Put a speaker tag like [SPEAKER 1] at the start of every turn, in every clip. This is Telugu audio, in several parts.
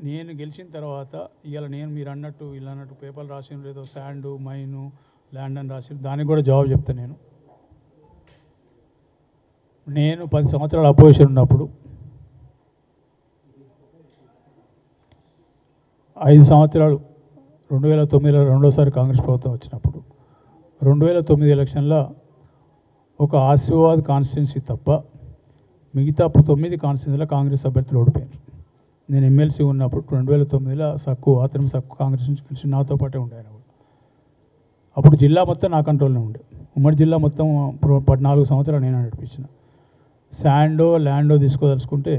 [SPEAKER 1] నేను గెలిచిన తర్వాత ఇవాళ నేను మీరు అన్నట్టు ఇలా అన్నట్టు పేపర్లు రాసిన లేదో శాండు మైను ల్యాండ్ అని రాసిన దానికి కూడా జవాబు చెప్తాను. నేను 10 సంవత్సరాలు అపోజిషన్ ఉన్నప్పుడు 5 సంవత్సరాలు 2009లో రెండోసారి కాంగ్రెస్ ప్రభుత్వం వచ్చినప్పుడు 2009 ఎలక్షన్లో ఒక ఆసిఫాబాద్ కాన్స్టిట్యున్సీ తప్ప మిగతా 9 కాన్స్టిట్యున్సీలో కాంగ్రెస్ అభ్యర్థులు ఓడిపోయారు. నేను ఎమ్మెల్సీ ఉన్నప్పుడు 2009లో అతను సక్కు కాంగ్రెస్ నుంచి కలిసి నాతో పాటే ఉండే. అప్పుడు జిల్లా మొత్తం నా కంట్రోల్లో ఉండే. ఉమ్మడి జిల్లా మొత్తం 14 సంవత్సరాలు నేను నడిపించిన. శాండో ల్యాండో తీసుకోదలుచుకుంటే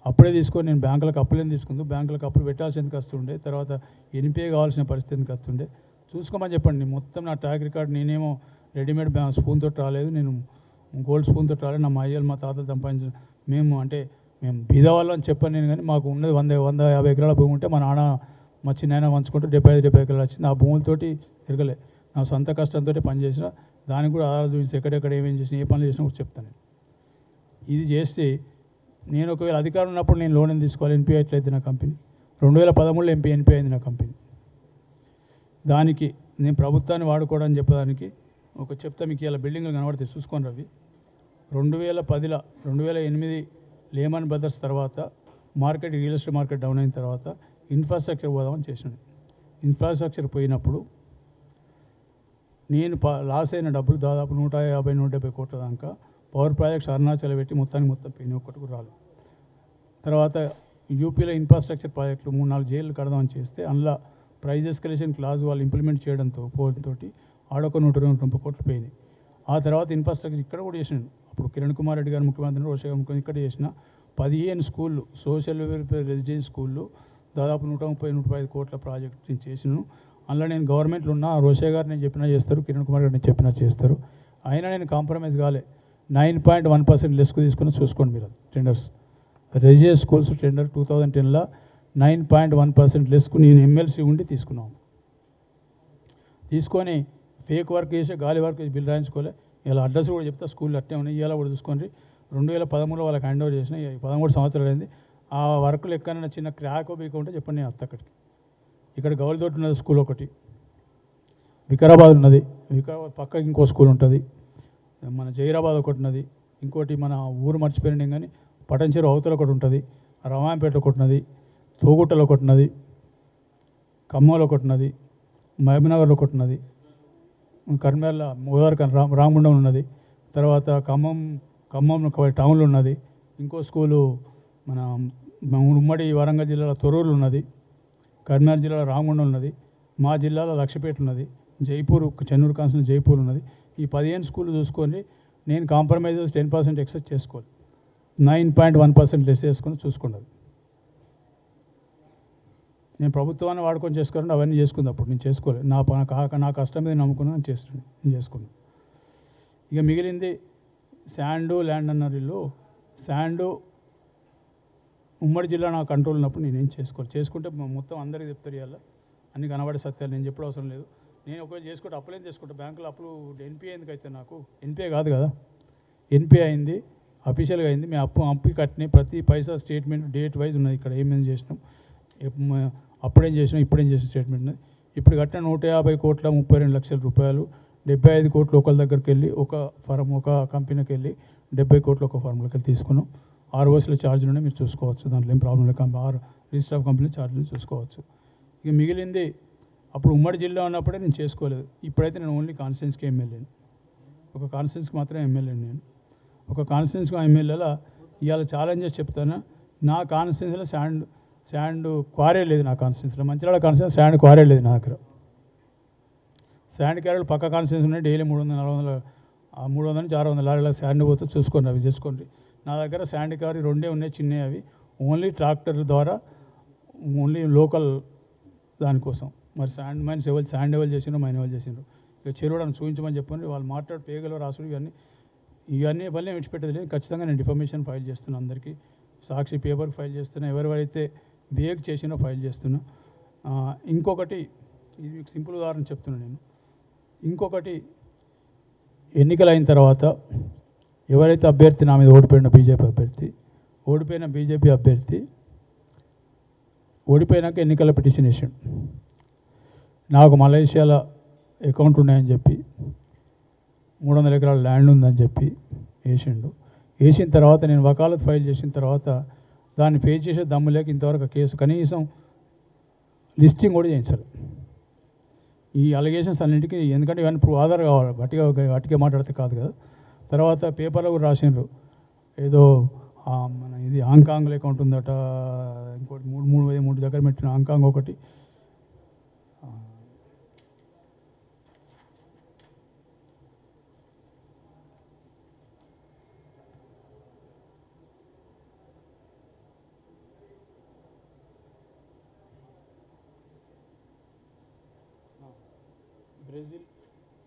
[SPEAKER 1] అప్పుడే తీసుకొని నేను బ్యాంకులకు అప్పులేని తీసుకుంది. బ్యాంకులకు అప్పులు పెట్టాల్సింది వస్తుండే. తర్వాత ఎన్పిఏ కావాల్సిన పరిస్థితికి వస్తుండే. చూసుకోమని చెప్పండి. మొత్తం నా ట్రాక్ రికార్డ్ నేనేమో రెడీమేడ్ స్పూన్ తోటి రాలేదు, నేను గోల్డ్ స్పూన్ తోటి రాలేదు. నా మా అయ్యలు మా తాతలు సంపాదించిన మేము బీదవాళ్ళం అని చెప్పాను నేను. కానీ మాకు ఉన్నది 150 ఎకరాల భూమి ఉంటే మా నాన్న మా చిన్న పంచుకుంటే 75 ఎకరాలు వచ్చింది. ఆ భూములతోటి తిరగలే. నా సొంత కష్టంతో పనిచేసిన దానికి కూడా ఆధారాలు చూసి ఎక్కడెక్కడ ఏమేమి చేసిన ఏ పనులు చేసినా కూడా చెప్తాను. ఇది చేస్తే నేను ఒకవేళ అధికారం ఉన్నప్పుడు నేను లోన్ తీసుకోవాలి. ఎన్పిఐ ఎట్లయితే నా కంపెనీ 2013లో ఎన్పిఐ అయింది నా కంపెనీ. దానికి నేను ప్రభుత్వాన్ని వాడుకోవడానికి చెప్పడానికి చెప్తా మీకు. ఇలా బిల్డింగ్లు కనబడితే చూసుకొని రవి. 2010లో 2008 లేమన్ బ్రదర్స్ తర్వాత రియల్ ఎస్టేట్ మార్కెట్ డౌన్ అయిన తర్వాత ఇన్ఫ్రాస్ట్రక్చర్ పోదామని చేసినాను. ఇన్ఫ్రాస్ట్రక్చర్ పోయినప్పుడు నేను లాస్ అయిన డబ్బులు దాదాపు 150-170 కోట్ల దాకా పవర్ ప్రాజెక్ట్స్ అరుణాచల్ పెట్టి మొత్తం పెయిన్ ఒక్కటి కూడా రాలేదు. తర్వాత యూపీలో ఇన్ఫ్రాస్ట్రక్చర్ ప్రాజెక్టులు 3-4 జైళ్ళు కడదామని చేస్తే అందులో ప్రైజ్ ఎస్కలేషన్ క్లాజ్ వాళ్ళు ఇంప్లిమెంట్ చేయడంతో ఆడొక 120 కోట్లు పోయినాయి. ఆ తర్వాత ఇన్ఫ్రాస్ట్రక్చర్ ఇక్కడ కూడా చేసినాను. అప్పుడు కిరణ్ కుమార్ రెడ్డి గారు ముఖ్యమంత్రి, రోషయ్య గారు ముఖ్యమంత్రి ఇక్కడ చేసిన 15 స్కూళ్ళు, సోషల్ వెల్ఫేర్ రెసిడెన్స్ స్కూళ్ళు దాదాపు 130-135 కోట్ల ప్రాజెక్ట్ నేను చేసినాను. అందులో నేను గవర్నమెంట్లో ఉన్నా. రోషయ్య గారు నేను చెప్పినా చేస్తారు, కిరణ్ కుమార్ గారు నేను చెప్పినా చేస్తారు. అయినా నేను కాంప్రమైజ్ కాలే. 9.1% లెస్కు తీసుకుని చూసుకోండి మీరు. టెండర్స్ రెసిడెన్స్ స్కూల్స్ టెండర్ 2010లో 9.1% లెస్కు నేను ఎమ్మెల్సీ ఉండి తీసుకొని ఫేక్ వర్క్ చేసి గాలి వర్క్ చేసి బిల్ రాయించుకోలే. ఇలా అడ్రస్ కూడా చెప్తా, స్కూల్లో అట్టే ఉన్నాయి. ఇలా కూడా చూసుకోండి. 2013లో వాళ్ళకి హ్యాండ్ ఓవర్ చేసిన. 13 సంవత్సరాలు అయింది. ఆ వర్క్లు ఎక్కడైనా చిన్న క్రాక్ బీక్ ఉంటే చెప్పండి, నేను అక్కడికి. ఇక్కడ గౌలితోటి ఉన్నది స్కూల్ ఒకటి, వికారాబాద్ ఉన్నది, వికారాబాద్ పక్కకి ఇంకో స్కూల్ ఉంటుంది, మన జైరాబాద్ ఒకటి ఉన్నది, ఇంకోటి మన ఊరు మర్చిపోయినాం కానీ పటంచెరు అవతల ఒకటి ఉంటుంది, రమాయంపేట ఒకటి ఉన్నది, తోగుట్టలో ఒకటి ఉన్నది, ఖమ్మంలో ఒకటి ఉన్నది, మహబూబ్నగర్లో ఒకటి ఉన్నది, కర్మేళ్ళ గోదావరి రామగుండం ఉన్నది, తర్వాత ఖమ్మం టౌన్లో ఉన్నది, ఇంకో స్కూలు మన ఉమ్మడి వరంగల్ జిల్లాలో తొర్రూరు ఉన్నది, కర్నూలు జిల్లాలో రామగుండం ఉన్నది, మా జిల్లాలో లక్షపేట ఉన్నది, జైపూర్ చెన్నూరు కాన్స్టిట్యూన్సీ జైపూర్ ఉన్నది. ఈ 15 స్కూళ్ళు చూసుకొని నేను కాంప్రమైజ్ 10% ఎక్సెస్ చేసుకోవాలి. 9.1% లెస్ చేసుకొని చూసుకోండి. నేను ప్రభుత్వాన్ని వాడుకొని చేసుకోవాలంటే అవన్నీ చేసుకుంది. అప్పుడు నేను చేసుకోలేదు. నా కష్టం మీద నమ్ముకున్నాను, నేను చేసుకున్నాను. ఇక మిగిలింది శాండు ల్యాండ్ అన్నారు. ఇల్లు శాండు ఉమ్మడి జిల్లా నా కంట్రోల్ ఉన్నప్పుడు నేనేం చేసుకుంటే మొత్తం అందరికీ చెప్తారు. ఇవాళ అన్ని కనబడే సత్యాలు నేను చెప్పడం అవసరం లేదు. నేను ఒకవేళ చేసుకుంటే అప్పులేం చేసుకుంటా. బ్యాంకులో అప్పులు ఎన్పిఐ ఎందుకు అయితే నాకు ఎన్పిఐ కాదు కదా, ఎన్పిఐ అయింది, అఫీషియల్గా అయింది. మేము అప్పు కట్టినాయి. ప్రతి పైసా స్టేట్మెంట్ డేట్ వైజ్ ఉన్నది. ఇక్కడ ఏమేమి చేసినాం, అప్పుడేం చేసినాం, ఇప్పుడేం చేసిన స్టేట్మెంట్ ఉన్నది. ఇప్పుడు కట్టిన 150 కోట్ల 32 లక్షల రూపాయలు, 75 కోట్లు ఒకళ్ళ దగ్గరికి వెళ్ళి ఒక కంపెనీకి వెళ్ళి 70 కోట్లు ఒక ఫార్మ్లోకి వెళ్ళి తీసుకున్నాం. ROCలో ఛార్జీలు ఉన్నాయి, మీరు చూసుకోవచ్చు. దాంట్లో ఏం ప్రాబ్లం లేదు. రిజిస్టర్ ఆఫ్ కంపెనీ ఛార్జీలు చూసుకోవచ్చు. ఇక మిగిలింది అప్పుడు ఉమ్మడి జిల్లా ఉన్నప్పుడే నేను చేసుకోలేదు. ఇప్పుడైతే నేను ఓన్లీ కాన్స్టిట్యున్సీకి ఎమ్మెల్యేని, ఒక కాన్స్టిట్యున్సీకి మాత్రమే ఎమ్మెల్యేని. నేను ఒక కాన్స్టిట్యున్సీకి ఎమ్మెల్యేలా ఇవాళ ఛాలెంజెస్ చెప్తాను. నా కాన్స్టిట్యున్సీలో శాండ్ క్వారీ లేదు. నా కాన్స్టిట్యున్సీలో మంచిర్యాల కాన్స్టిట్యున్సీ శాండ్ క్వారీ లేదు నా దగ్గర. శాండ్ క్వారీలు పక్క కాన్స్టిట్యున్సీ ఉన్నాయి. డైలీ 300 నుంచి 600 లారీల శాండ్ పోతే చూసుకోండి, అవి చేసుకోండి. నా దగ్గర శాండ్ క్వారీ 2 ఉన్నాయి, చిన్నవి. అవి ఓన్లీ ట్రాక్టర్ ద్వారా, ఓన్లీ లోకల్ దానికోసం. మరి శాండ్ ఎవరు చేసిండ్రు, మైన్ ఎవరు చేసిండ్రు. ఇక చెరువులను చూపించమని చెప్పండి. వాళ్ళు మాట్లాడు పేగలో రాసుడు ఇవన్నీ వల్లే విడిచిపెట్టేది లేదు. ఖచ్చితంగా నేను డిఫర్మేషన్ ఫైల్ చేస్తున్నాను. అందరికీ సాక్షి పేపర్ ఫైల్ చేస్తున్నా. ఎవరైతే బేగ్ చేసినో ఫైల్ చేస్తున్నా. ఇంకొకటి, ఇది మీకు సింపుల్ ఉదాహరణ చెప్తున్నాను నేను. ఇంకొకటి, ఎన్నికలు అయిన తర్వాత ఎవరైతే అభ్యర్థి నా మీద ఓడిపోయిన బీజేపీ అభ్యర్థి ఓడిపోయినాక ఎన్నికల పిటిషన్ వేసాడు. నాకు మలేషియాలో అకౌంట్ ఉన్నాయని చెప్పి 300 ఎకరాల ల్యాండ్ ఉందని చెప్పి వేసిండు. వేసిన తర్వాత నేను వకాలత్ ఫైల్ చేసిన తర్వాత దాన్ని ఫేస్ చేసే దమ్ము లేక ఇంతవరకు కేసు కనీసం లిస్టింగ్ కూడా చేయించాలి. ఈ అలిగేషన్స్ అన్నింటికి ఎందుకంటే ఇవన్నీ ఆధార్ కావాలి, గట్టిగా మాట్లాడితే కాదు కదా. తర్వాత పేపర్లో కూడా రాసిండ్రు ఏదో మన ఇది హాంకాంగ్లో అకౌంట్ ఉందట, ఇంకోటి మూడు దగ్గర పెట్టిన హాంకాంగ్ ఒకటి,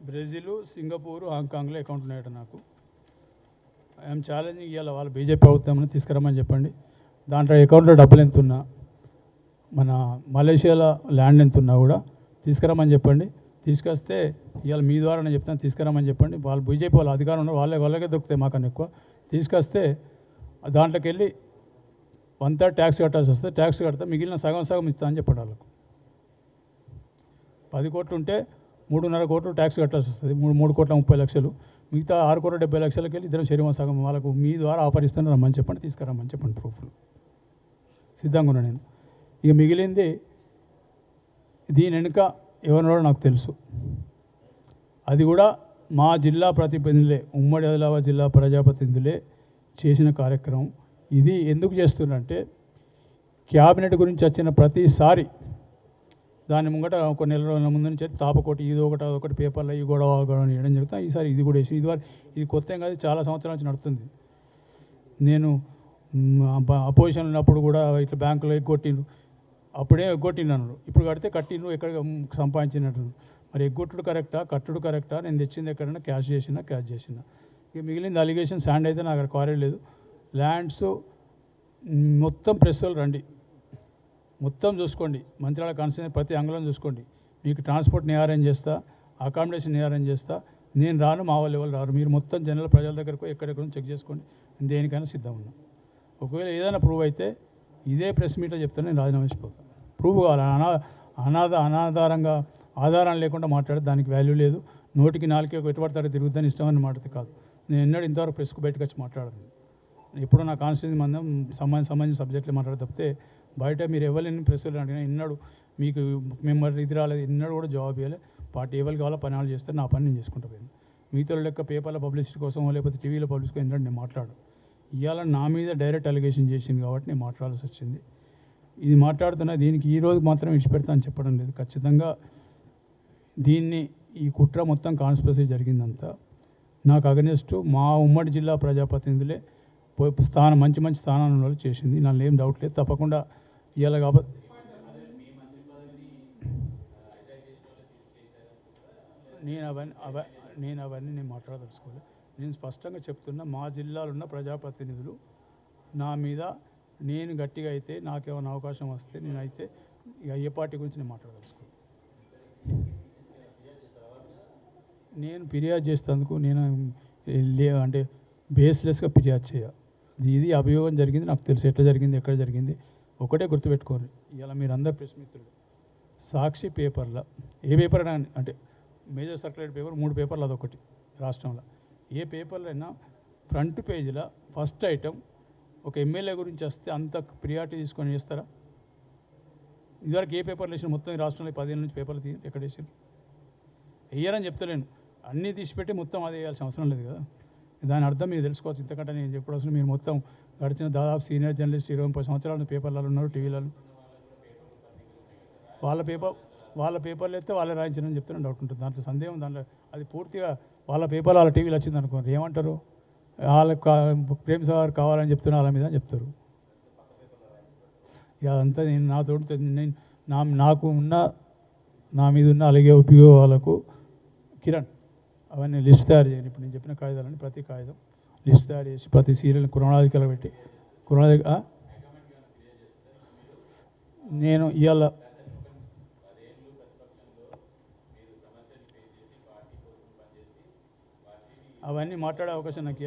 [SPEAKER 1] బ్రెజిల్, సింగపూర్, హాంకాంగ్లో అకౌంట్ ఉన్నాయట నాకు. ఐఎమ్ ఛాలెంజింగ్ ఇవాళ వాళ్ళు బీజేపీ ప్రభుత్వం తీసుకురమ్మని చెప్పండి. దాంట్లో అకౌంట్లో డబ్బులు ఎంత ఉన్నా, మన మలేషియాలో ల్యాండ్ ఎంత ఉన్నా కూడా తీసుకురమ్మని చెప్పండి. తీసుకొస్తే ఇవాళ మీ ద్వారా నేను చెప్తాను, తీసుకురమ్మని చెప్పండి. వాళ్ళు బీజేపీ వాళ్ళు అధికారం ఉన్నారు, వాళ్ళకే దొరుకుతాయి మాకన్నా ఎక్కువ. తీసుకొస్తే దాంట్లోకి వెళ్ళి 1/3 ట్యాక్స్ కట్టాల్సి వస్తే ట్యాక్స్ కడితే మిగిలిన సగం ఇస్తా అని చెప్పండి. వాళ్ళకు 10 కోట్లు ఉంటే 3.5 కోట్లు ట్యాక్స్ కట్టాల్సి వస్తుంది, 3,30,00,000. మిగతా 6,70,00,000కి వెళ్ళి ఇద్దరం శరీరం సగం వాళ్ళకు మీ ద్వారా ఆఫర్ ఇస్తాను, రమ్మని చెప్పండి, తీసుకురమ్మని చెప్పండి. ప్రూఫ్లు సిద్ధంగా ఉన్నా నేను. ఇక మిగిలింది దీని వెనుక ఎవరినో నాకు తెలుసు. అది కూడా మా జిల్లా ప్రతినిధులే, ఉమ్మడి ఆదిలాబాద్ జిల్లా ప్రజాప్రతినిధులే చేసిన కార్యక్రమం. ఇది ఎందుకు చేస్తున్నారంటే క్యాబినెట్ గురించి వచ్చిన ప్రతిసారి దాని ముంగట ఒక నెల రోజుల ముందు నుంచి తాపకోటి ఇది ఒకటి పేపర్లో ఈ గొడవ వేయడం జరుగుతుంది. ఈసారి ఇది కూడా వేసి ఇది కొత్త ఏం కాదు, చాలా సంవత్సరాల నుంచి నడుస్తుంది. నేను అపోజిషన్ ఉన్నప్పుడు కూడా ఇట్లా బ్యాంకులో ఎగ్గొట్టిండ్రు, అప్పుడే ఎగ్గొట్టినాను, ఇప్పుడు కడితే కట్టిండ్రు, ఎక్కడ సంపాదించినట్టు. మరి ఎగ్గొట్టుడు కరెక్టా, కట్టుడు కరెక్టా, నేను తెచ్చింది ఎక్కడైనా క్యాష్ చేసిన. ఇక మిగిలింది అలిగేషన్. శాండ్ అయితే నాకు అక్కడ క్వారీ లేదు. ల్యాండ్స్ మొత్తం ప్రెస్ వాళ్ళు రండి, మొత్తం చూసుకోండి. మంత్రాల కాన్స్టిట్యూన్సీ ప్రతి అంగళం చూసుకోండి. మీకు ట్రాన్స్పోర్ట్ నేను అరేంజ్ చేస్తా, అకామిడేషన్ నేను అరేంజ్ చేస్తా. నేను రాను, మా వాళ్ళు ఎవరు రారు. మీరు మొత్తం జనరల్ ప్రజల దగ్గరకు ఎక్కడెక్కడ చెక్ చేసుకోండి. దేనికైనా సిద్ధం ఉన్నా. ఒకవేళ ఏదైనా ప్రూవ్ అయితే ఇదే ప్రెస్ మీట్లో చెప్తాను, నేను రాజీనామా చేసిపోతాను. ప్రూవ్ కావాలి. అనాధారంగా ఆధారం లేకుండా మాట్లాడే దానికి వాల్యూ లేదు. నోటికి నాలుగే ఎటుపడతారో తిరుగుతాను ఇష్టమని మాట్లాడితే కాదు. నేను ఎన్నడూ ఇంతవరకు ప్రెస్కు బయటకు వచ్చి మాట్లాడను. ఎప్పుడూ నా కాన్స్టిట్యూన్సీ మందం సంబంధించిన సబ్జెక్టులు మాట్లాడే తప్పితే బయట మీరు ఎవరిని ప్రెస్సులు అడిగినా ఎన్నడూ మీకు మేము ఇది రాలేదు, ఎన్నడూ కూడా జవాబు ఇవ్వాలి. పార్టీ ఎవరికి కావాలో పని వాళ్ళు చేస్తే నా పని నేను చేసుకుంటూ పోయాను. మిగతా లెక్క పేపర్ల పబ్లిసిటీ కోసం లేకపోతే టీవీలో పబ్లిసిటీ ఎన్నడూ నేను మాట్లాడు. ఇవాళ నా మీద డైరెక్ట్ అలిగేషన్ చేసింది కాబట్టి నేను మాట్లాడాల్సి వచ్చింది. ఇది మాట్లాడుతున్నా, దీనికి ఈరోజు మాత్రం విడిచిపెడతా అని చెప్పడం లేదు. ఖచ్చితంగా దీన్ని ఈ కుట్ర మొత్తం కాన్స్పిరసీ జరిగిందంతా నాకు అగనెస్ట్ మా ఉమ్మడి జిల్లా ప్రజాప్రతినిధులే మంచి స్థానాలలో చేసింది. నాకు ఏం డౌట్ లేదు. తప్పకుండా ఇవాళ కాబట్టి నేను అవన్నీ మాట్లాడదలుచుకోలేదు. నేను స్పష్టంగా చెప్తున్నా, మా జిల్లాలో ఉన్న ప్రజాప్రతినిధులు నా మీద నేను గట్టిగా అయితే నాకేమైనా అవకాశం వస్తే నేనైతే ఇక ఏ పార్టీ గురించి నేను మాట్లాడదలుచుకోలేదు. నేను ఫిర్యాదు చేసేందుకు నేను అంటే బేస్లెస్గా ఫిర్యాదు చేయాలి. ఇది అభియోగం జరిగింది, నాకు తెలుసు ఎట్లా జరిగింది, ఎక్కడ జరిగింది. ఒకటే గుర్తుపెట్టుకోండి. ఇలా మీరు అందరు ప్రెస్ మిత్రులు సాక్షి పేపర్లో ఏ పేపర్ అంటే మేజర్ సర్క్యులేట్ పేపర్ 3 పేపర్లు అదొకటి రాష్ట్రంలో. ఏ పేపర్లో అయినా ఫ్రంట్ పేజీలో ఫస్ట్ ఐటమ్ ఒక ఎమ్మెల్యే గురించి వస్తే అంత ప్రియారిటీ తీసుకొని చేస్తారా? ఇదివరకు ఏ పేపర్లు వేసిన మొత్తం ఈ రాష్ట్రంలో 10 ఏళ్ళ నుంచి పేపర్లు ఎక్కడ వేసారు? వేయరని చెప్తలేను, అన్నీ తీసిపెట్టి మొత్తం అది వేయాల్సిన అవసరం లేదు కదా. దాని అర్థం మీరు తెలుసుకోవచ్చు. ఇంతకంటే నేను చెప్పడం మీరు మొత్తం గడిచిన దాదాపు సీనియర్ జర్నలిస్ట్ 20-30 సంవత్సరాలు పేపర్లలో ఉన్నారు, టీవీలలో. వాళ్ళ పేపర్లు అయితే వాళ్ళే రాయించారని చెప్తారని డౌట్ ఉంటుంది. దాంట్లో సందేహం, దాంట్లో అది పూర్తిగా వాళ్ళ పేపర్లు వాళ్ళ టీవీలో వచ్చింది అనుకోండి, ఏమంటారు? వాళ్ళకి ప్రేమ్ సార్ కావాలని చెప్తున్నా వాళ్ళ మీద చెప్తారు. ఇక అదంతా నేను నాకు ఉన్న నా మీద ఉన్న అలాగే ఉపయోగాలకు కిరణ్ అవన్నీ లిస్ట్ తయారు చేయండి. ఇప్పుడు నేను చెప్పిన కాగితాలని ప్రతి కాగితం లిస్ట్ తయారు చేసి ప్రతి సీరియల్ క్రొనాలజికల్ పెట్టి నేను ఇవాళ అవన్నీ మాట్లాడే అవకాశం నాకు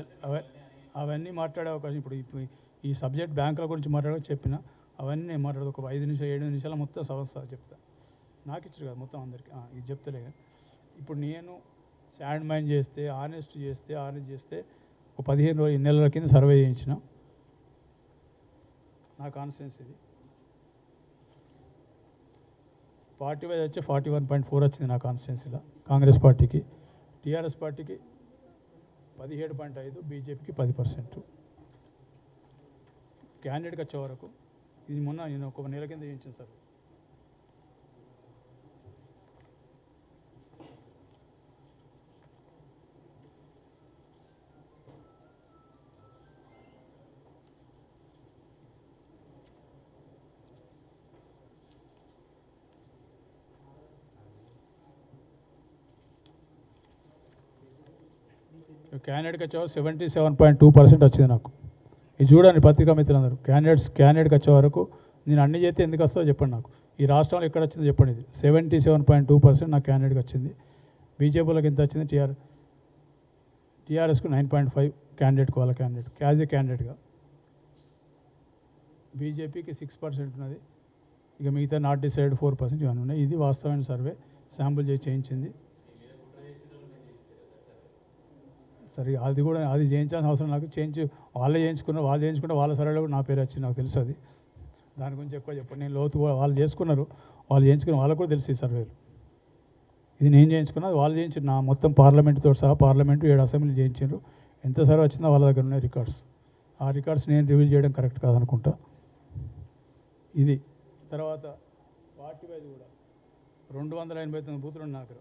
[SPEAKER 1] అవన్నీ మాట్లాడే అవకాశం ఇప్పుడు ఈ సబ్జెక్ట్ బ్యాంకుల గురించి మాట్లాడే చెప్పిన అవన్నీ మాట్లాడు ఒక 5 నిమిషాలు 7 నిమిషాలు మొత్తం సమస్య చెప్తా. నాకు ఇచ్చారు కదా మొత్తం అందరికి ఇది చెప్తలే. ఇప్పుడు నేను శాండ్ మైన్ చేస్తే ఆనెస్ట్ చేస్తే ఒక 15 నెలల కింద సర్వే చేయించిన నా కాన్స్టిట్యున్సీ ఇది. పార్టీ వైజ్ వచ్చి 41.4 వచ్చింది నా కాన్స్టిట్యున్సీలో కాంగ్రెస్ పార్టీకి. టీఆర్ఎస్ పార్టీకి 17.5, బీజేపీకి 10%. క్యాండిడేట్కి వచ్చే వరకు ఇది మొన్న నేను ఒక నెల కింద చేయించాను సార్. క్యాండిడేట్కి వచ్చేవారు 77.2% వచ్చింది నాకు. ఇది చూడండి పత్రికా మిత్రులందరూ, క్యాండిడేట్కి వచ్చే వరకు నేను అన్ని చేస్తే ఎందుకు వస్తుందో చెప్పండి నాకు. ఈ రాష్ట్రంలో ఎక్కడ వచ్చిందో చెప్పండి. ఇది 77.2% నాకు క్యాండిడేట్కి వచ్చింది. బీజేపీలోకి ఎంత వచ్చింది? టీఆర్ఎస్కు 9.5 క్యాండిడేట్కి వాళ్ళ యాజ్ ఏ క్యాండిడేట్గా. బీజేపీకి 6% ఉన్నది. ఇక మిగతా నాట్ డిసైడ్ 4% ఇవన్నీ ఉన్నాయి. ఇది వాస్తవమైన సర్వే, శాంపుల్ చేయించింది. సరే అది చేయించాల్సిన అవసరం నాకు. వాళ్ళు చేయించుకుంటే వాళ్ళ సర్వేలో కూడా నా పేరు వచ్చింది, నాకు తెలుసు. అది దాని గురించి ఎక్కువ చెప్పండి. నేను లోతు వాళ్ళు చేసుకున్నారు, వాళ్ళకు కూడా తెలుసు ఈ సర్వేలు. ఇది నేను చేయించుకున్నది, వాళ్ళు చేయించారు. నా మొత్తం పార్లమెంటుతో సహా 7 అసెంబ్లీ చేయించారు. ఎంత సర్వే వచ్చిందో వాళ్ళ దగ్గర ఉన్నాయి రికార్డ్స్. ఆ రికార్డ్స్ నేను రివీల్ చేయడం కరెక్ట్ కాదనుకుంటా. ఇది తర్వాత పార్టీ వైజ్ కూడా 289 బూతులు ఉన్నాయి నా దగ్గర.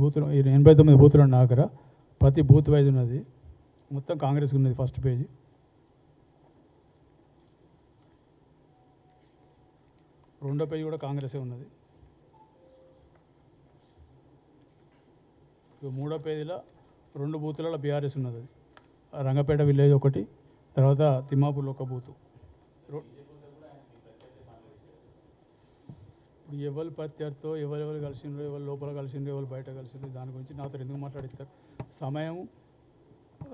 [SPEAKER 1] బూతులు 89 బూతులు ఉన్న దగ్గర. ప్రతి బూత్ వైజ్ ఉన్నది. మొత్తం కాంగ్రెస్ ఉన్నది ఫస్ట్ పేజీ. రెండో పేజీ కూడా కాంగ్రెసే ఉన్నది. మూడో పేజీలో 2 బూతులలో బీఆర్ఎస్ ఉన్నది. రంగపేట విలేజ్ ఒకటి, తర్వాత తిమ్మాపూర్లో ఒక బూతు. ఇప్పుడు ఎవరు ప్రత్యర్థితో ఎవరెవరు కలిసిండ్రు, ఎవరు లోపల కలిసిండ్రు, ఎవరు బయట కలిసిండ్రు, దాని గురించి నాతో ఎందుకు మాట్లాడిస్తారు? సమయం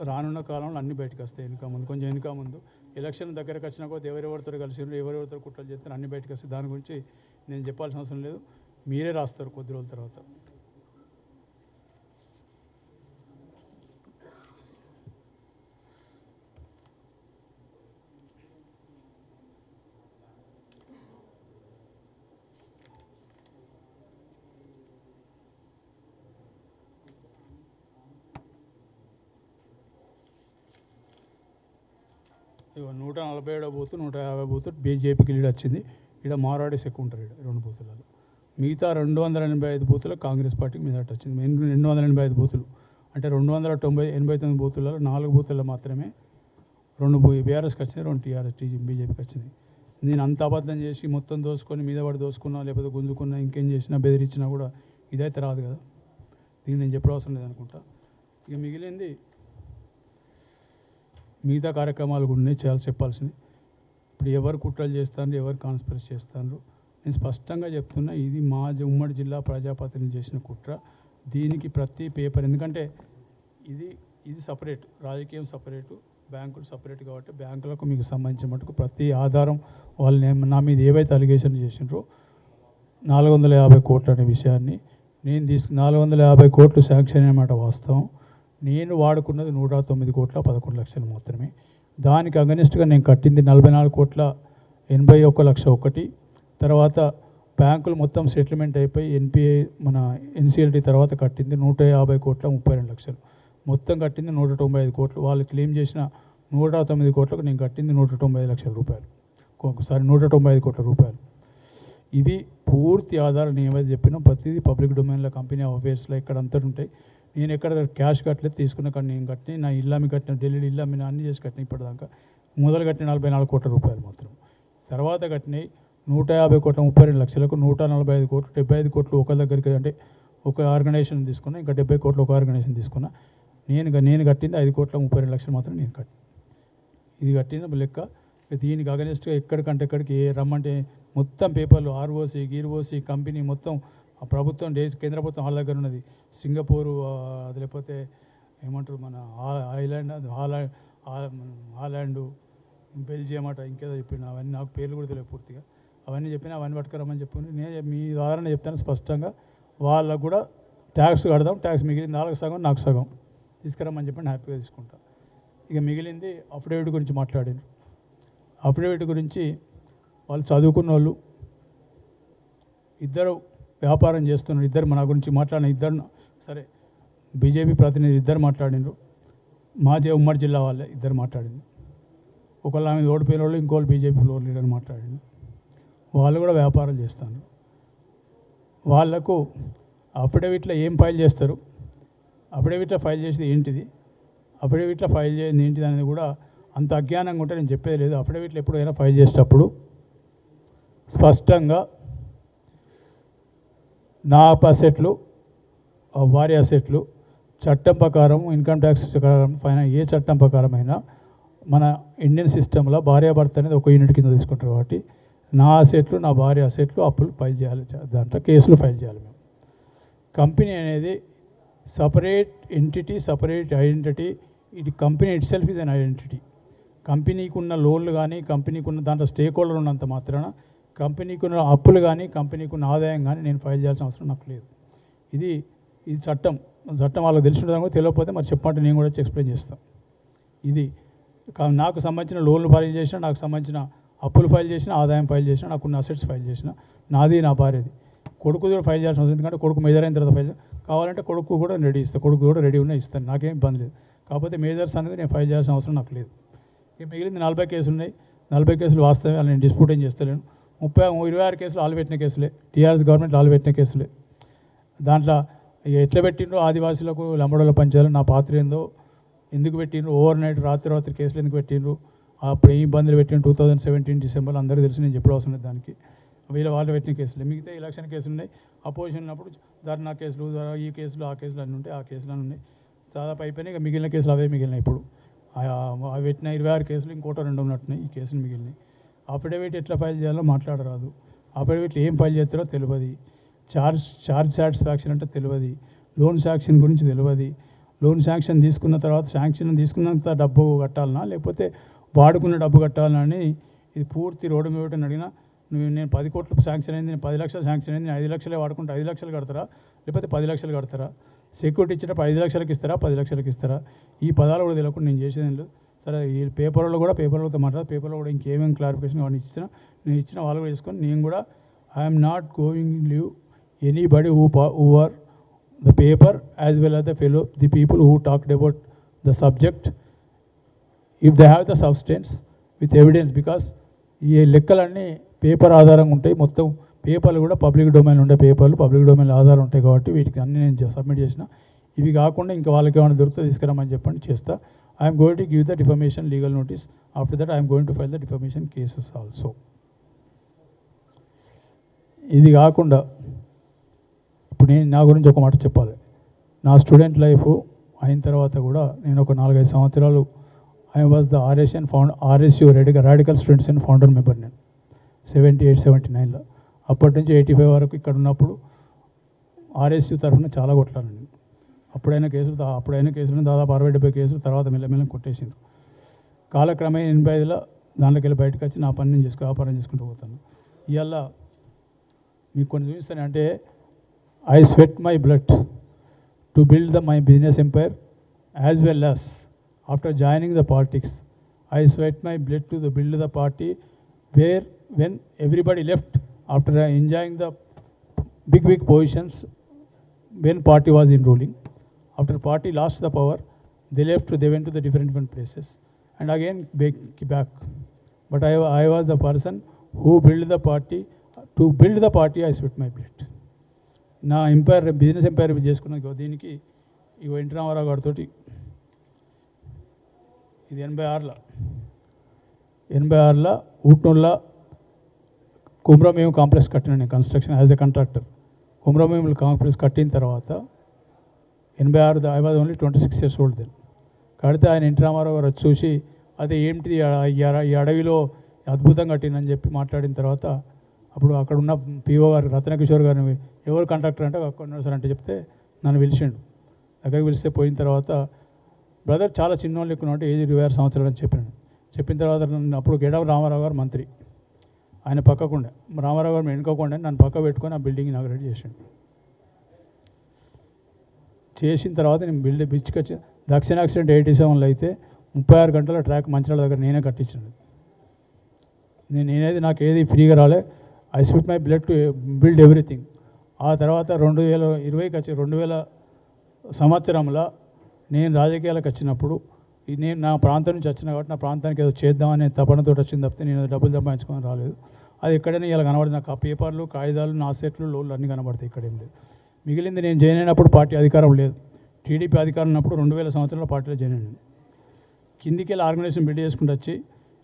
[SPEAKER 1] రానున్న కాలంలో అన్నీ బయటకు వస్తాయి. కొంచెం వెనుక ముందు ఎలక్షన్ దగ్గరకు వచ్చినా కూడా ఎవరెవరితో కలిసిండ్రు, ఎవరెవరితో కుట్రలు చేస్తారు, అన్నీ బయటకు వస్తాయి. దాని గురించి నేను చెప్పాల్సిన అవసరం లేదు, మీరే రాస్తారు కొద్ది రోజుల తర్వాత. ఇక 147 బూత్ 150 బూత్ బీజేపీకి లీడ్ వచ్చింది. ఇక్కడ మారాడీస్ ఎక్కువ ఉంటారు. ఇక్కడ 2 బూతులలో. మిగతా 285 బూతులు కాంగ్రెస్ పార్టీకి మెజార్టీ వచ్చింది. 285 బూతులు అంటే 289 బూతులలో 4 బూతుల్లో మాత్రమే 2 బీఆర్ఎస్కి వచ్చినాయి, 2 టీఆర్ఎస్ బీజేపీకి వచ్చినాయి. నేను అంత అబద్ధం చేసి మొత్తం దోసుకొని మీద పడి దోసుకున్నా, లేకపోతే గుంజుకున్నా, ఇంకేం చేసినా, బెదిరించినా కూడా ఇదైతే రాదు కదా. దీన్ని నేను చెప్పడం అవసరం లేదనుకుంటా. ఇక మిగిలింది మిగతా కార్యక్రమాలు కూడా ఉన్నాయి చెప్పాల్సినవి. ఇప్పుడు ఎవరు కుట్రలు చేస్తాను, ఎవరు కాన్స్పిరసీ చేస్తాను, నేను స్పష్టంగా చెప్తున్నా. ఇది మా ఉమ్మడి జిల్లా ప్రజాప్రతినిధులు చేసిన కుట్ర. దీనికి ప్రతి పేపర్, ఎందుకంటే ఇది సపరేట్, రాజకీయం సపరేటు, బ్యాంకులు సపరేట్. కాబట్టి బ్యాంకులకు మీకు సంబంధించిన మటుకు ప్రతి ఆధారం వాళ్ళు నా మీద ఏవైతే అలిగేషన్ చేసినారో 450 కోట్లు అనే విషయాన్ని నేను 450 కోట్లు శాంక్షన్ అన్నమాట వాస్తవం. నేను వాడుకున్నది 109 కోట్ల 11 లక్షలు మాత్రమే. దానికి అగనిస్ట్గా నేను కట్టింది 44 కోట్ల 81 లక్ష ఒకటి. తర్వాత బ్యాంకులు మొత్తం సెటిల్మెంట్ అయిపోయి ఎన్పిఐ మన ఎన్సిఎల్టీ తర్వాత కట్టింది 150 కోట్ల 32 లక్షలు. మొత్తం కట్టింది 195 కోట్లు. వాళ్ళు క్లెయిమ్ చేసిన 109 కోట్లకు నేను కట్టింది 195 లక్షల రూపాయలు. ఒకసారి 195 కోట్ల రూపాయలు. ఇది పూర్తి ఆధారం. నేను ఏమైతే చెప్పినా ప్రతిదీ పబ్లిక్ డొమైన్లో, కంపెనీ అఫేర్స్లో ఇక్కడ అంతా ఉంటాయి. నేను ఎక్కడ క్యాష్ కట్టలేదు, తీసుకున్న కానీ నేను కట్టిన, నా ఇల్లు కట్టిన, ఢిల్లీ ఇల్లు అమ్మిన, అన్ని చేసి కట్టిన. ఇప్పటిదాకా మొదలు కట్టిన 44 కోట్ల రూపాయలు మాత్రం. తర్వాత కట్టినాయి 150 కోట్ల 32 లక్షలకు, 145 కోట్లు 75 కోట్లు ఒక దగ్గరికి, అంటే ఒక ఆర్గనైజేషన్ తీసుకున్నా, ఇంకా 70 కోట్లు ఒక ఆర్గనైజేషన్ తీసుకున్నా. నేను కట్టింది 5,32,00,000 మాత్రం నేను కట్టి, ఇది కట్టింది లెక్క. దీనికి అగనెస్ట్గా ఎక్కడికి రమ్మంటే మొత్తం పేపర్లు ఆర్ఓసి గీర్ఓసి కంపెనీ మొత్తం ఆ ప్రభుత్వం కేంద్ర ప్రభుత్వం వాళ్ళ దగ్గర ఉన్నది. సింగపూరు, అది లేకపోతే ఏమంటారు మన హాలాండు, బెల్జియం అట, ఇంకేదో చెప్పిన అవన్నీ నాకు పేర్లు కూడా తెలియదు పూర్తిగా. అవన్నీ చెప్పినా అవన్నీ పట్టుకురమ్మని చెప్పుకుని నేను మీ ద్వారా చెప్తాను స్పష్టంగా. వాళ్ళకు కూడా ట్యాక్స్ కడదాం, ట్యాక్స్ మిగిలింది వాళ్ళకి సగం నాకు సగం తీసుకురమ్మని చెప్పి హ్యాపీగా తీసుకుంటా. ఇక మిగిలింది అఫిడవిట్ గురించి మాట్లాడారు. అఫిడవిట్ గురించి వాళ్ళు చదువుకున్న వాళ్ళు ఇద్దరు వ్యాపారం చేస్తున్నారు, ఇద్దరు మన గురించి మాట్లాడిన ఇద్దరు, సరే బీజేపీ ప్రతినిధి ఇద్దరు మాట్లాడినారు, ఉమ్మడి జిల్లా వాళ్ళే ఇద్దరు మాట్లాడింది. ఒకళ్ళు ఆమె ఓడిపోయిన వాళ్ళు, ఇంకోళ్ళు బీజేపీ ఫ్లోర్ లీడర్ మాట్లాడింది. వాళ్ళు కూడా వ్యాపారం చేస్తాను. వాళ్లకు అఫిడవిట్లో ఏం ఫైల్ చేస్తారు, అఫిడవిట్లో ఫైల్ చేసేది ఏంటిది, అఫిడవిట్లో ఫైల్ చేసేది ఏంటిది అనేది కూడా అంత అజ్ఞానంగా ఉంటే నేను చెప్పేది లేదు. అఫిడవిట్లో ఎప్పుడైనా ఫైల్ చేసేటప్పుడు స్పష్టంగా నా అసెట్లు, వారి అసెట్లు చట్టం ప్రకారం, ఇన్కమ్ ట్యాక్స్ ప్రకారం, ఏ చట్టం ప్రకారమైనా మన ఇండియన్ సిస్టంలో భార్యాభర్త అనేది ఒక యూనిట్ కింద తీసుకుంటారు. కాబట్టి నా అసెట్లు, నా భార్య అసెట్లు అప్పులు ఫైల్ చేయాలి, దాంట్లో కేసులు ఫైల్ చేయాలి. మేము కంపెనీ అనేది సపరేట్ ఎంటిటీ, సపరేట్ ఐడెంటిటీ. ఇది company it self is an identity. కంపెనీకి ఉన్న లోన్లు కానీ, కంపెనీకి ఉన్న దాంట్లో స్టేక్ హోల్డర్ ఉన్నంత మాత్రాన కంపెనీకి ఉన్న అప్పులు కానీ, కంపెనీకి ఉన్న ఆదాయం కానీ నేను ఫైల్ చేయాల్సిన అవసరం నాకు లేదు. ఇది చట్టం వాళ్ళకి తెలిసి ఉండదు, తెలియకపోతే మరి చెప్పంటే నేను కూడా ఎక్స్ప్లెయిన్ చేస్తాను. ఇది నాకు సంబంధించిన లోన్లు ఫైల్ చేసిన, నాకు సంబంధించిన అప్పులు ఫైల్ చేసిన, ఆదాయం ఫైల్ చేసిన, నాకున్న అసెట్స్ ఫైల్ చేసిన, నాది నా భార్యది. కొడుకు కూడా ఫైల్ చేయాల్సిన అవసరం, ఎందుకంటే కొడుకు మేజర్ అయిన తర్వాత ఫైల్ కావాలంటే కొడుకు కూడా రెడీ ఇస్తాను, కొడుకు కూడా రెడీ ఉన్నా ఇస్తాను, నాకేం ఇబ్బంది లేదు. కాకపోతే మేజర్స్ అనేది నేను ఫైల్ చేయాల్సిన అవసరం నాకు లేదు. ఇక మిగిలింది 40 కేసులు ఉన్నాయి. 40 కేసులు వాస్తవే, వాళ్ళు నేను డిస్ప్యూట్ ఏం చేస్తలేను. 26 కేసులు వాళ్ళు పెట్టిన కేసులే, టీఆర్ఎస్ గవర్నమెంట్ వాళ్ళు పెట్టిన కేసులే. దాంట్లో ఎట్లా పెట్టిండ్రో ఆదివాసులకు లంబడోళ్ళ పంచాలు నా పాత్ర ఏందో, ఎందుకు పెట్టిండ్రు, ఓవర్ నైట్ రాత్రి కేసులు ఎందుకు పెట్టిండ్రు, అప్పుడు ఏ ఇబ్బందులు పెట్టిండ్రు 2017 డిసెంబర్లో అందరికీ తెలిసి, నేను చెప్పడం అవసరం లేదు దానికి. వాళ్ళు పెట్టిన కేసులు. మిగతా ఎలక్షన్ కేసులు ఉన్నాయి, అపోజిషన్ ఉన్నప్పుడు ధర్నా కేసులు, ఈ కేసులు, ఆ కేసులు అన్నీ ఉంటాయి, ఆ కేసులు అన్నీ ఉన్నాయి. దాదాపు అయిపోయినాయి. ఇక మిగిలిన కేసులు అవే మిగిలినాయి. ఇప్పుడు అవి పెట్టిన 26 కేసులు, ఇంకోటో 2 ఉన్నట్టున్నాయి, ఈ కేసులు మిగిలినాయి. అఫిడవిట్ ఎట్లా ఫైల్ చేయాలో మాట్లాడరాదు, అఫిడవిట్లు ఏం ఫైల్ చేస్తారో తెలియదు, ఛార్జ్ సాటిస్ఫాక్షన్ అంటే తెలియదు, లోన్ శాంక్షన్ గురించి తెలియదు, లోన్ శాంక్షన్ తీసుకున్న తర్వాత శాంక్షన్ తీసుకున్నంత డబ్బు కట్టాలన్నా లేకపోతే వాడుకున్న డబ్బు కట్టాలన్నా అని ఇది పూర్తి రోడ్డు మీద అడిగినా, నేను 10 కోట్లు శాంక్షన్ అయింది, నేను 10 లక్షలు శాంక్షన్ అయింది, నేను 5 లక్షలే వాడుకుంటే 5 లక్షలు కడతారా, లేకపోతే 10 లక్షలు కడతారా, సెక్యూరిటీ ఇచ్చేటప్పుడు 5 లక్షలకి ఇస్తారా, 10 లక్షలకి ఇస్తారా, ఈ పదాలు కూడా తెలియకుండా నేను చేసేది లేదు. సరే ఈ పేపర్లో మాట్లాడారు, పేపర్లో కూడా ఇంకేమేమి క్లారిఫికేషన్ అవన్నీ నేను ఇచ్చిన వాళ్ళు కూడా చేసుకొని, నేను కూడా I'm not going leave anybody who are the paper as well as the people who talked about the subject, if they have the substance with evidence, because ఈ లెక్కలన్నీ పేపర్ ఆధారంగా ఉంటాయి. మొత్తం పేపర్లు కూడా పబ్లిక్ డొమైన్ ఉండే పేపర్లు, పబ్లిక్ డొమైన్ ఆధారం ఉంటాయి. కాబట్టి వీటికి అన్నీ నేను సబ్మిట్ చేసిన. ఇవి కాకుండా ఇంకా వాళ్ళకి ఏమైనా దొరికితే తీసుకురామని చెప్పండి, చేస్తా. I'm going to give the defamation legal notice. After that I'm going to file the defamation cases also. ఇది కాకుండా ఇప్పుడు నేను నా గురించి ఒక మాట చెప్పాలి. నా స్టూడెంట్ లైఫ్ అయిన తర్వాత కూడా నేను ఒక 4-5 సంవత్సరాలు I was the RSU radical students and founder member. నేను 78-79లో అప్పటి నుంచి 85 వరకు ఇక్కడ ఉన్నప్పుడు RSU తరఫున చాలా కొట్లానండి. అప్పుడైనా కేసులు దాదాపు 60-70 కేసులు తర్వాత మెల్లమెల్ల కొట్టేసిండ్రు. కాలక్రమేణా 85లో దాంట్లోకి వెళ్ళి బయటకు వచ్చి నా పని నేను వ్యాపారం చేసుకుంటూ పోతాను. ఇవాళ మీకు కొన్ని చూపిస్తాను. అంటే I sweat my blood to build my business empire, as well as after joining the politics, I sweat my blood to build the party when everybody left after enjoying the big positions, when party was in ruling. After party lost the power, they went to the different places and again back. But I was the person who built the party. To build the party, I sweat my blood. నా ఎంపైర్, బిజినెస్ ఎంపైర్ చేసుకున్న దీనికి ఇగో ఎన్టీ రామారావు గారితో ఇది 86లో ఊట్నూరులో కుమ్రమేం కాంప్లెక్స్ కట్టిన నేను కన్స్ట్రక్షన్ యాజ్ ఎ కాంట్రాక్టర్. ఉమ్రా భూములు కాంప్లెక్స్ కట్టిన తర్వాత 86 I was only 26 years old then. కడితే ఆయన ఎన్టీ రామారావు గారు చూసి అదే ఏంటిది ఈ అడవిలో అద్భుతంగా కట్టిందని చెప్పి మాట్లాడిన తర్వాత అప్పుడు అక్కడ ఉన్న పిఓ గారు రత్నకిషోర్ గారిని ఎవరు కాంట్రాక్టర్ అంటే అక్కడ సార్ అంటే చెప్తే నన్ను పిలిచిండు. దగ్గరికి పిలిస్తే పోయిన తర్వాత బ్రదర్ చాలా చిన్నోళ్ళు ఎక్కువ అంటే ఏజ్ 26 సంవత్సరాలు అని చెప్పిన తర్వాత అప్పుడు గెడవ రామారావు గారు మంత్రి, ఆయన పక్కకుండా రామారావు గారు ఎన్నుకోకుండా నన్ను పక్క పెట్టుకొని ఆ బిల్డింగ్ ఇనాగరేట్ చేసిన తర్వాత నేను బిచ్కి వచ్చి దక్షిణ యాక్సిడెంట్ 87లో అయితే 36 గంటల ట్రాక్ మంచిర్యాల దగ్గర నేనే కట్టించాను. నేనేది నాకు ఏది ఫ్రీగా రాలే. I స్విట్ my blood to build everything. ఆ తర్వాత 2020కి వచ్చి 2000 సంవత్సరంలో నేను రాజకీయాలకు వచ్చినప్పుడు నేను నా ప్రాంతం నుంచి వచ్చిన కాబట్టి నా ప్రాంతానికి ఏదో చేద్దామనే తపనతో వచ్చింది తప్పితే నేను డబ్బులు సంపాదించుకొని రాలేదు. అది ఎక్కడైనా ఇలా కనబడింది నాకు. ఆ పేపర్లు కాగితాలు నా సెట్లు లోన్లు అన్నీ కనబడతాయి, ఇక్కడ ఏం లేదు. మిగిలింది నేను జాయిన్ అయినప్పుడు పార్టీ అధికారం లేదు. టీడీపీ అధికారం ఉన్నప్పుడు 2000 సంవత్సరంలో పార్టీలో జాయిన్ అయ్యాను. కిందికి వెళ్ళి ఆర్గనైజేషన్ బిల్డ్ చేసుకుంటూ వచ్చి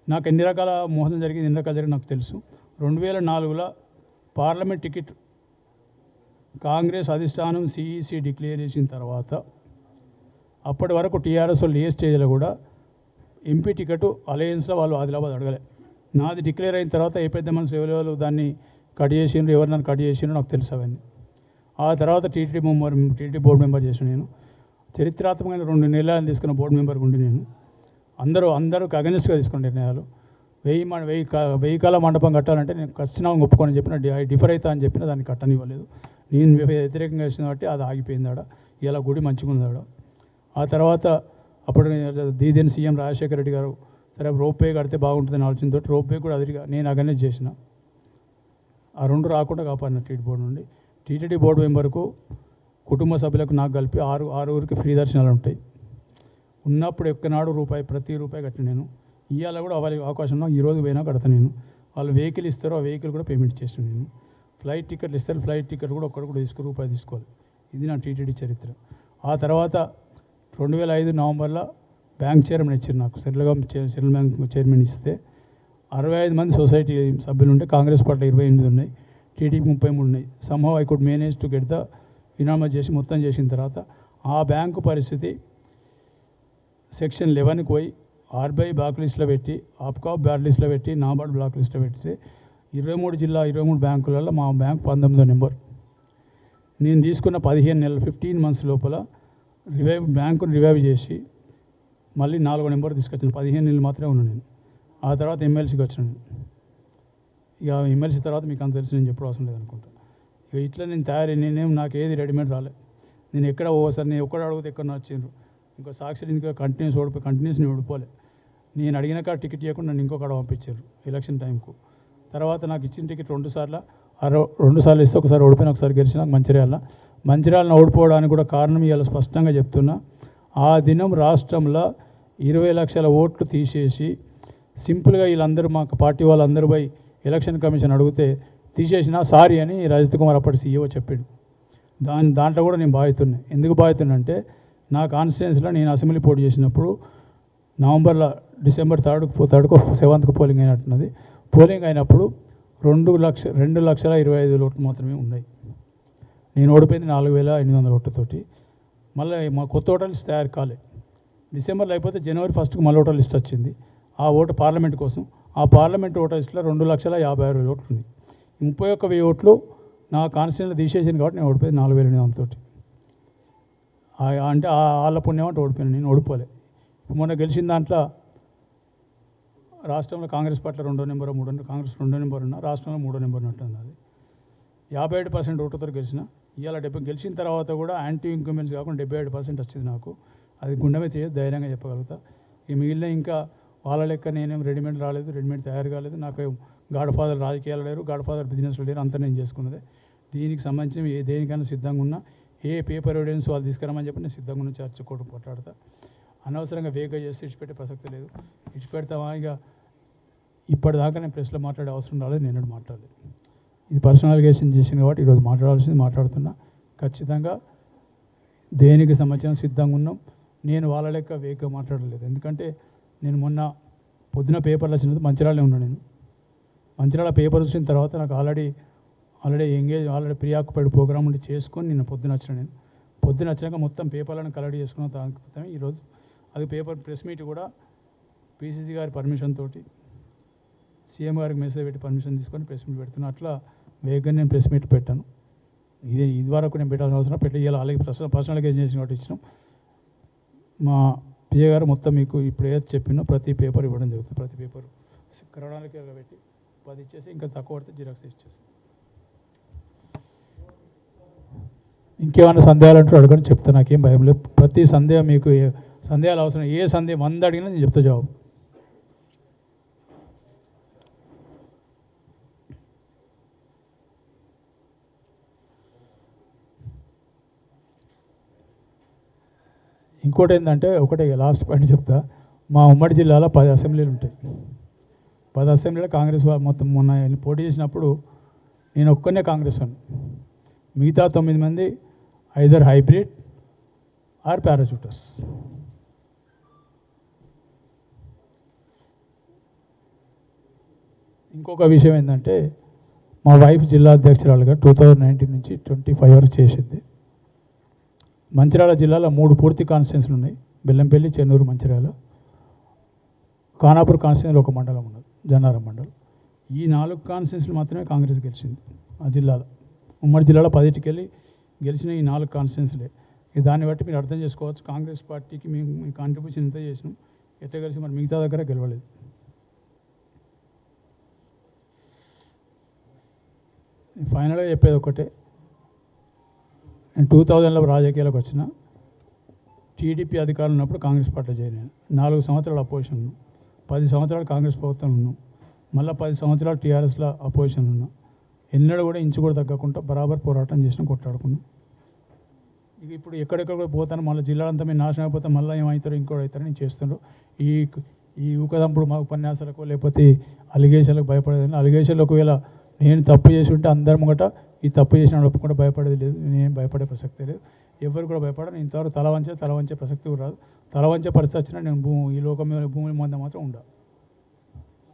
[SPEAKER 1] నాకు ఎన్ని రకాల మోసం జరిగింది, ఎన్ని రకాలు జరిగింది నాకు తెలుసు. 2004లో పార్లమెంట్ టికెట్ కాంగ్రెస్ అధిష్టానం సిఈసి డిక్లేర్ చేసిన తర్వాత అప్పటి వరకు టీఆర్ఎస్ వాళ్ళు ఏ స్టేజ్లో కూడా ఎంపీ టికెట్ అలయన్స్లో వాళ్ళు ఆదిలాబాద్ అడగలే. నాది డిక్లేర్ అయిన తర్వాత ఏ పెద్ద మనుషులు ఎవరెవరు దాన్ని కట్ చేసిండ్రు, ఎవరు నన్ను కట్ చేసిండ్రు నాకు తెలుసు అవన్నీ. ఆ తర్వాత టీటీడీ బోర్డు మెంబర్ చేసిన నేను. చరిత్రాత్మకమైన 2 నిర్ణయాలు తీసుకున్న బోర్డు మెంబర్గా ఉండి నేను అందరూ అగెనిస్ట్గా తీసుకున్న నిర్ణయాలు. 1000 కాల మండపం కట్టాలంటే నేను ఖచ్చితంగా ఒప్పుకొని చెప్పిన, డిఫర్ అవుతా అని చెప్పిన, దాన్ని కట్టనివ్వలేదు. నేను వ్యతిరేకంగా వేసిన కాబట్టి అది ఆగిపోయింది ఆడ. ఇలా గుడి మంచిగా ఉంది ఆడ. ఆ తర్వాత అప్పుడు దీదెన్ సీఎం రాజశేఖర రెడ్డి గారు సరే రోప్వే కడితే బాగుంటుందని ఆలోచనతో రోప్వే కూడా అదిగా నేను అగెనిస్ట్ చేసిన. ఆ 2 రాకుండా కాపాడిన టీటీ బోర్డు నుండి. టీటీడీ బోర్డు మెంబర్కు కుటుంబ సభ్యులకు నాకు కలిపి 6 ఫ్రీ దర్శనాలు ఉంటాయి. ఉన్నప్పుడు ఎక్కనాడు ప్రతి రూపాయి కట్టిన నేను. ఇవాళ కూడా అవకాశం ఈరోజు పోయినా కడతా నేను. వాళ్ళు వెహికల్ ఇస్తారో ఆ వెహికల్ కూడా పేమెంట్ చేస్తాను నేను. ఫ్లైట్ టికెట్లు ఇస్తారు, ఫ్లైట్ టికెట్ కూడా ఒక్కడు కూడా రూపాయి తీసుకోవాలి. ఇది నా టీటీడీ చరిత్ర. ఆ తర్వాత 2005 నవంబర్లో బ్యాంక్ చైర్మన్ ఇచ్చారు నాకు. సెంట్రల్ బ్యాంక్ చైర్మన్ ఇస్తే 65 మంది సొసైటీ సభ్యులు ఉంటే కాంగ్రెస్ పార్టీ 28 ఉన్నాయి, టీడీపీ 33 ఉన్నాయి. Somehow I could manage to get the enormous చేసి మొత్తం చేసిన తర్వాత ఆ బ్యాంకు పరిస్థితి సెక్షన్ 11కి పోయి ఆర్బీఐ బ్లాక్ లిస్ట్లో పెట్టి, ఆప్కాప్ బ్లాక్ లిస్ట్లో పెట్టి, నాబార్డ్ బ్లాక్ లిస్ట్లో పెడితే 23 బ్యాంకులలో మా బ్యాంక్ 19వ నెంబర్. నేను తీసుకున్న 15 నెలలు 15 మంత్స్ లోపల బ్యాంకును రివైవ్ చేసి మళ్ళీ 4వ నెంబర్ తీసుకొచ్చాను. 15 నెలలు మాత్రమే ఉన్నాను నేను. ఆ తర్వాత ఎమ్మెల్సీకి వచ్చాను. ఇక ఎమ్మెల్సీ తర్వాత మీకు అంత తెలిసి నేను చెప్పడం అవసరం లేదనుకుంటా. ఇక ఇట్లా నేనేం నాకు ఏది రెడీమేడ్ రాలే. నేను ఎక్కడ ఓసారి నేను ఒక్కడ అడిగితే ఎక్కడ వచ్చిండ్రు. ఇంకో సాక్షి ఇంకా కంటిన్యూస్ నేను ఓడిపోలే. నేను అడిగిన కాడ టికెట్ ఇవ్వకుండా నన్ను ఇంకో కాడ పంపించారు ఎలక్షన్ టైంకు. తర్వాత నాకు ఇచ్చిన టికెట్ 2 సార్లు ఇస్తే ఒకసారి ఓడిపోయిన, ఒకసారి గెలిచిన. నాకు మంచిర్యాలను ఓడిపోవడానికి కూడా కారణం ఇవాళ స్పష్టంగా చెప్తున్నా. ఆ దినం రాష్ట్రంలో 20 లక్షల ఓట్లు తీసేసి సింపుల్గా వీళ్ళందరూ మా పార్టీ వాళ్ళందరూ పోయి ఎలక్షన్ కమిషన్ అడిగితే తీసేసినా సారీ అని రజత్ కుమార్ అప్పటి సీఈఓ చెప్పాడు. దాంట్లో కూడా నేను బాధితున్నాను. ఎందుకు బాధితున్నా నా కాన్స్టిట్యున్సీలో నేను అసెంబ్లీ పోటీ చేసినప్పుడు డిసెంబర్ 3కు 7కు పోలింగ్ అయినట్టున్నది. పోలింగ్ అయినప్పుడు 2,25,000 ఓట్లు మాత్రమే ఉన్నాయి. నేను ఓడిపోయింది 4,800 ఓట్లతోటి. మళ్ళీ మా కొత్త ఓటర్ లిస్ట్ తయారు కాలే. డిసెంబర్లో అయిపోతే జనవరి 1కు మళ్ళీ ఓటర్ లిస్ట్ వచ్చింది. ఆ ఓటు పార్లమెంట్ కోసం. ఆ పార్లమెంట్ ఓటర్ లిస్టులో 2,56,000 ఓట్లు ఉన్నాయి. 31,000 ఓట్లు నా కాన్స్టిట్యూన్సీలో తీసేసింది కాబట్టి నేను ఓడిపోయింది 4,800 అంటే వాళ్ళ పుణ్యం అంటే ఓడిపోయాను, నేను ఓడిపోలే. మొన్న గెలిచిన దాంట్లో రాష్ట్రంలో కాంగ్రెస్ పార్టీలో 2వ నెంబర్ 3 కాంగ్రెస్ 2వ నెంబర్ ఉన్నా, రాష్ట్రంలో 3వ నెంబర్ ఉన్నట్టుంది. అది 57% ఓటుతో గెలిచిన. ఇవాళ గెలిచిన తర్వాత కూడా యాంటీ ఇన్కంబెన్స్ కాకుండా 77% వచ్చింది నాకు. అది గుండె మీద ధైర్యంగా చెప్పగలుగుతా. ఈ మిగిలిన ఇంకా వాళ్ళ లెక్క నేనేం రెడీమేడ్ రాలేదు, రెడీమేడ్ తయారు కాలేదు. నాకు గాడ్ ఫాదర్ రాజకీయాలు లేరు, గాడ్ ఫాదర్ బిజినెస్లు లేరు, అంతా నేను చేసుకున్నదే. దీనికి సంబంధించి దేనికైనా సిద్ధంగా ఉన్నా, ఏ పేపర్ ఎవిడెన్స్ వాళ్ళు తీసుకురామని చెప్పి నేను సిద్ధంగా ఉన్న చర్చ కూడా పోట్లాడతా. అనవసరంగా వేగ చేసి ఇచ్చిపెట్టే ప్రసక్తి లేదు. ఇచ్చిపెడతామా ఇక ఇప్పటిదాకా నేను ప్రెస్లో మాట్లాడే అవసరం రాలేదు, నేను మాట్లాడలేదు. ఇది పర్సనలైజేషన్ చేసింది కాబట్టి ఈరోజు మాట్లాడుతున్నా. ఖచ్చితంగా దేనికి సంబంధించిన సిద్ధంగా ఉన్నాం. నేను వాళ్ళ లెక్క వేగంగా మాట్లాడలేదు. ఎందుకంటే నేను మొన్న పొద్దున పేపర్లు వచ్చినది మంచిర్యాలలో ఉన్నాను. నేను మంచిర్యాల పేపర్ వచ్చిన తర్వాత నాకు already already pre occupied programme ఉండి చేసుకొని నిన్న పొద్దున వచ్చిన నేను పొద్దున వచ్చినాక మొత్తం పేపర్లను కలెక్ట్ చేసుకున్న దానికోసమే ఈరోజు అది పేపర్ ప్రెస్ మీట్ కూడా పీసీసీ గారి పర్మిషన్ తోటి సీఎం గారికి మెసేజ్ పెట్టి పర్మిషన్ తీసుకొని ప్రెస్ మీట్ పెడుతున్నాను. అట్లా వేగంగా నేను ప్రెస్ మీట్ పెట్టాను. ఇది వరకు నేను పెట్టాల్సిన అవసరం ఇవ్వాలి. అలాగే పర్సనలైజేషన్ ఒకటి ఇచ్చినాం. మా పిఏ గారు మొత్తం మీకు ఇప్పుడు ఏది చెప్పినో ప్రతి పేపర్ ఇవ్వడం జరుగుతుంది. ప్రతి పేపర్ కరవడానికి పెట్టి 10 ఇచ్చేసి ఇంకా తక్కువ పడితే జిరాక్స్ ఇచ్చేసి ఇంకేమైనా సందేహాలు అంటూ అడగని చెప్తా. నాకేం భయం లేదు. ప్రతి సందేహం మీకు సందేహాలు అవసరం ఏ సందేహం 100 అడిగినా నేను చెప్తా జవాబు. ఇంకోటి ఏంటంటే ఒకటే లాస్ట్ పాయింట్ చెప్తా. మా ఉమ్మడి జిల్లాలో 10 అసెంబ్లీలు ఉంటాయి. 10 అసెంబ్లీలో కాంగ్రెస్ మొత్తం మొన్న పోటీ చేసినప్పుడు నేను ఒక్కనే కాంగ్రెస్ అని, మిగతా 9 మంది ఐదర్ హైబ్రిడ్ ఆర్ పారాచూటర్స్. ఇంకొక విషయం ఏంటంటే మా వైఫ్ జిల్లా అధ్యక్షురాలుగా 2019 నుంచి 25 వరకు చేసింది. మంచిర్యాల జిల్లాలో 3 పూర్తి కాన్స్టిట్యున్సీలు ఉన్నాయి. బెల్లంపల్లి, చెన్నూరు, మంచిర్యాల. ఖానాపూర్ కాన్స్టిట్యున్సీలో ఒక మండలం ఉన్నది, జన్నారం మండలం. ఈ 4 కాన్స్టిట్యున్సీలు మాత్రమే కాంగ్రెస్ గెలిచింది ఆ జిల్లాలో. ఉమ్మడి జిల్లాలో 10కి వెళ్ళి గెలిచిన ఈ 4 కాన్స్టిట్యున్సీలే. దాన్ని బట్టి మీరు అర్థం చేసుకోవచ్చు కాంగ్రెస్ పార్టీకి మీ కాంట్రిబ్యూషన్ ఎంత చేసినాం, ఎట్లా కలిసి మరి మిగతా దగ్గర గెలవలేదు. ఫైనల్గా చెప్పేది ఒకటే, నేను 2000లో రాజకీయాలకు వచ్చిన. టీడీపీ అధికారులు ఉన్నప్పుడు కాంగ్రెస్ పార్టీలో జాయిన్ అయ్యాను. 4 సంవత్సరాలు అపోజిషన్ ఉన్నాం. 10 సంవత్సరాలు కాంగ్రెస్ ప్రభుత్వం ఉన్నాం. మళ్ళీ 10 సంవత్సరాలు టీఆర్ఎస్లో అపోజిషన్ ఉన్నాం. ఎన్నడూ కూడా ఇంచు కూడా తగ్గకుండా బరాబర్ పోరాటం చేసినా, కొట్లాడుకున్నాం. ఇక ఇప్పుడు ఎక్కడెక్కడ కూడా పోతాను, మళ్ళీ జిల్లాలంతా మీరు నాశనం అయిపోతే మళ్ళీ ఏమవుతారో ఇంకోటి అవుతారో నేను చేస్తున్నారు. ఈ ఊకదంపుడు మా ఉపన్యాసాలకు లేకపోతే అలిగేషన్లకు భయపడేది. అలిగేషన్లు ఒకవేళ నేను తప్పు చేసి ఉంటే అందరి ముంగట ఈ తప్పు చేసిన ఒప్పుకుంటే భయపడేది లేదు. నేను భయపడే ప్రసక్తే లేదు. ఎవరు కూడా భయపడను. ఇంతవరకు తల వంచే ప్రసక్తి కూడా రాదు. తల వంచే పరిస్థితి వచ్చినా నేను ఈ లోకం మీద భూమి మీద మాత్రం ఉండాలి.